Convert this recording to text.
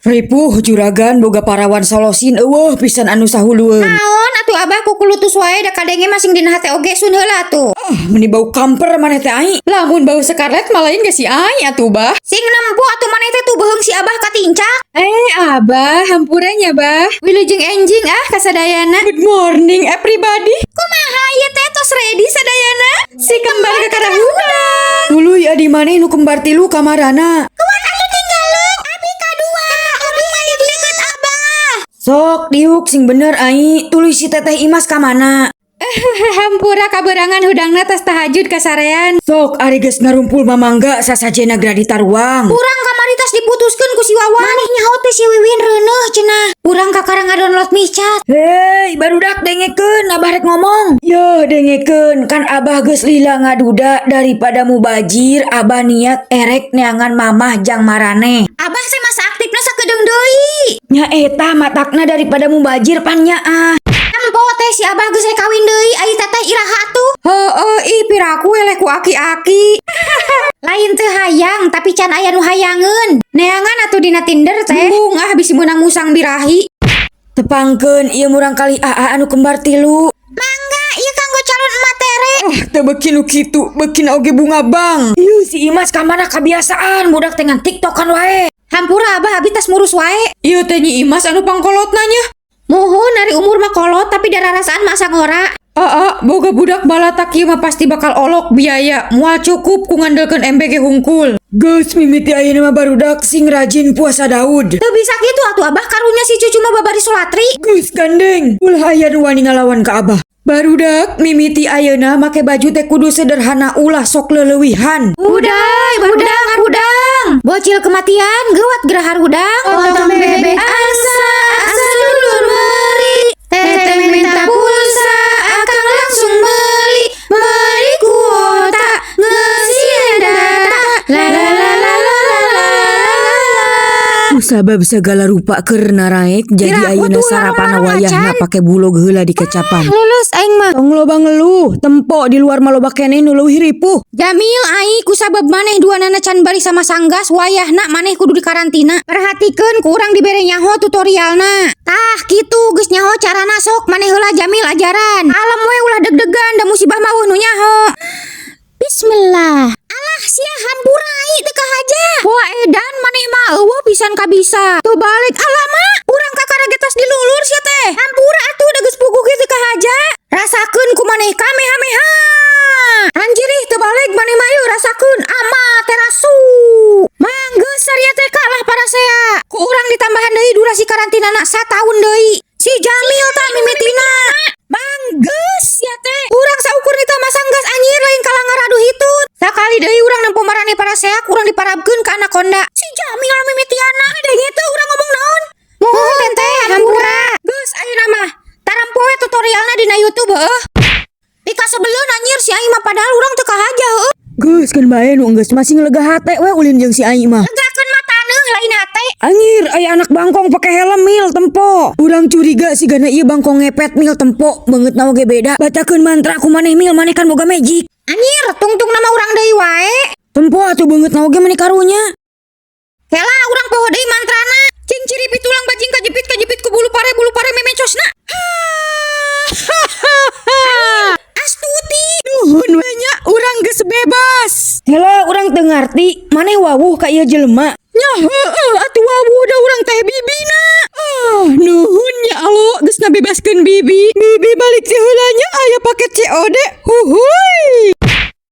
Ripuh juragan boga parawan solosin eueuh pisan anu sahulueun. Naon atuh abah kukulutus wae da kadenge masing dina hate oge sun heula atuh. Meni bau kamper maneh teh ai. Lamun bau Scarlett malain ge si ai atuh bah. Sing nempo atuh maneh teh tuh beheung si abah katincak. Abah, hampuranya bah. Wilujeng enjing kasadayana. Good morning everybody. Kumaha ieu teh tos ready sadayana? Si kembar kakarahuna. Tuluy adi maneh nu kembar tilu kamarana. Kuat atuh tinggalin. Abi kadua. Abi alik deket abah. Sok diuk sing bener ai. Tuluy si teteh Imas ka mana? Hampura kaberangan hudangna tos tahajud kasarean. Sok ari geus ngarumpul mamangga sasajena gradi taruang. Urang kamari tos diputuskeun ku si Wawan. Maneh nyaho teh si Wiwin reuneuh cenah. Urang kakarang ngadownload micat. Hei, barudak dengekeun abah rek ngomong. Yo dengekeun kan abah geus lila ngaduda daripada mubajir abah niat erek neangan mamah jang marane. Abah teh masa aktifna sakedeung deui. Nya eta matakna daripada mubajir pan nyaah. Empo teh si abah geus rek kawin deui ai teteh iraha atuh. Heueuh ih piraku eleh ku aki-aki. Lain teu hayang tapi can aya nu hayangeun. Neangan atuh dina Tinder teh. Bung bisi meunang musang birahi. Tepangkeun ieu murang kali aa anu kembar tilu. Mangga ieu kanggo calon emak tere. Teu beuki nu kitu, beukin oge bunga bang. Ieu si Imas ka mana kebiasaan budak teh ngan TikTokan wae. Hampura abah abi tas murus wae. Ieu teh Nyi Imas anu pangkolot nanya. Muhun dari umur mah kolot tapi dararasaan masa ngora. Boga budak balatak ieu mah pasti bakal olok biaya. Moal cukup ku ngandelkeun MBG hungkul. Geus mimiti ayeuna mah barudak sing rajin puasa Daud. Teu bisa kitu atuh abah karunya si cucu mah babari solatri. Geus gandeng, ulah aya nu wani ngalawan ka abah. Barudak mimiti ayeuna make baju teh kudu sederhana ulah sok leulewihan. Uday, hudang. Bocil kematian, geuat gerahar hudang. Potong bebek asa dulur meri. Teteh minta pulsa, akang langsung beli kuota, ngesieun data. La la la la la la la. Sabab segala rupa keur naraek jadi Kira aku ayeuna tuh sarapana ulang-ulang wayahna acan. pake bulog heula di kecapan. Lulus aing mah. Tong loba ngeluh, tempo di luar mah loba keneh nu leuwih ripuh. Jamil ai ku sabab maneh duanana can balik sama sanggas wayahna maneh kudu dikarantina. Perhatikeun ku urang dibere nyaho tutorialna. Tah kitu geus nyaho carana sok maneh heula Jamil ajaran. Alam we ulah deg-degan da musibah mah nu nyaho. Bismillah. Alah sia hampura ai teu kahaja. Wah edan maneh mah eueuh pisan kabisa. Tuh balik alama urang kakara getos dilulur sia teh. Hampura atuh da geus puguh kitu kahaja. Rasakeun ku maneh kamehameha. Anjirih teu balik maneh mah yeuh rasakeun ama terasu. Manggeus saria teh kalah parasea. Ku urang ditambahan deui durasi karantinana 1 tahun deui. Si Jamil tah mimitina. Manggeus ya teh. Urang saukur ditambah sanggas anyir lain kalang ngaraduh hitut. Sakali deui urang nempo marane parasea urang diparabkeun ka anakonda. Si Jamil mimitiana adenge teh urang ngomong naon? Muhun teteh hampura. Geus ayeuna mah tarampo we tutorialna dina YouTube heuh. Pika sebeleun anjir si aing mah padahal urang teu kahaja heuh. Geus kan bae nu geus masih ngelegah hate we ulin jeung si ai mah. Legakeun mata neuh lain hate. Anjir, aya anak bangkong pake helm mil tempo. Urang curiga sigana ieu bangkong ngepet mil tempo, beungeutna oge beda. Bacakeun mantra ku maneh mil, maneh kan boga magic. Anjir, tungtung nama urang deui wae. Tempo atuh beungeutna oge maneh karunya. Hela urang poho deui mantrana. Cing ciripit tulang bajing kajepit ku bulu pare memecosna. Astuti. Nuhun we nya, urang geus bebas. Hela urang teu ngarti, maneh wawuh ka ieu jelema. Nya heueuh atuh wawuh da urang teh bibina. Nuhun nya alo geus ngabebaskeun bibi. Bibi balik ti heula nya aya paket COD. Huhun.